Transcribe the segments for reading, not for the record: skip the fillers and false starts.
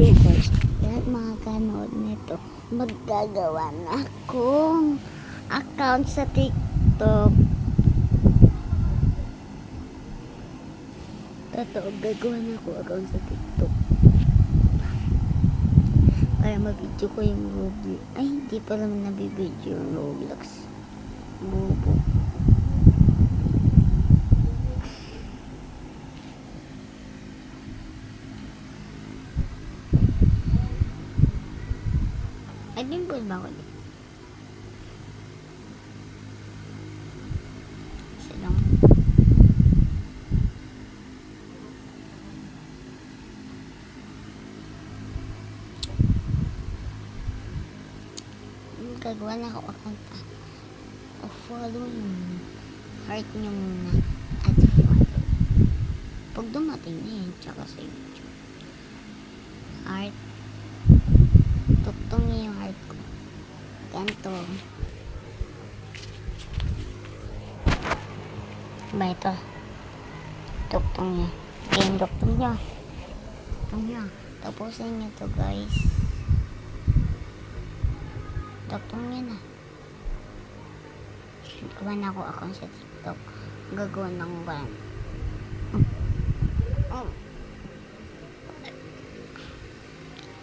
YouTubers, lahat makakanood nito, maggagawa na akong account sa TikTok. Totoo, gagawa na ako account sa TikTok para mabidyo ko yung Roblox. Ay, hindi pa naman nabibidyo yung Roblox. Bobo. Ay, dimple ba ako dito? Isa lang. Gagawa na ako account o follow yung heart nyo muna at follow pag dumating na yun tsaka sa YouTube heart tuktong niyo yung heart ko ganito ba ito tuktong niya yung tuktong niya tapusin niyo to guys. Taktong niya na. Gawa na ako account sa TikTok. Gagawa ng ban.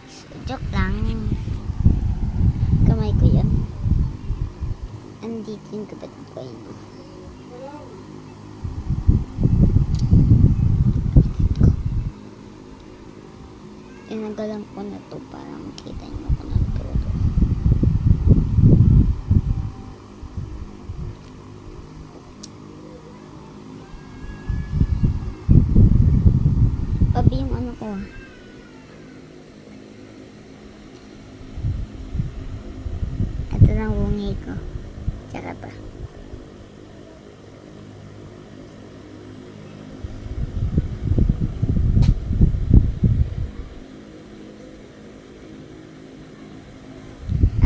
So, joke lang. Kamay ko yan. Andito yung kapatid ko yun. Tinagalan ko na to para makita nyo ko na to. Pabi yung ano ko. Ito lang bungi ko. Tsaka pa.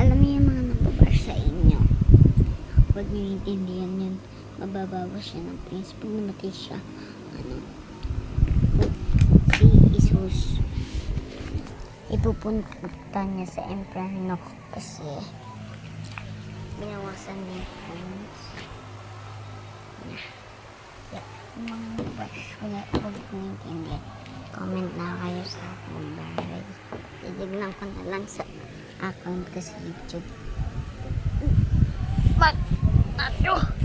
Alam niyo yung mga nababash sa inyo. Huwag niyo intindihan yun. Mababawas siya ng prince. Pag namatay siya, Isus ipupunta niya sa Emperor kasi binawasan niya yung mga bash. Huwag naiintindihan. Comment na kayo sa akong bahay. Titignan ko na lang sa account kasi YouTube. Ba't? Ato!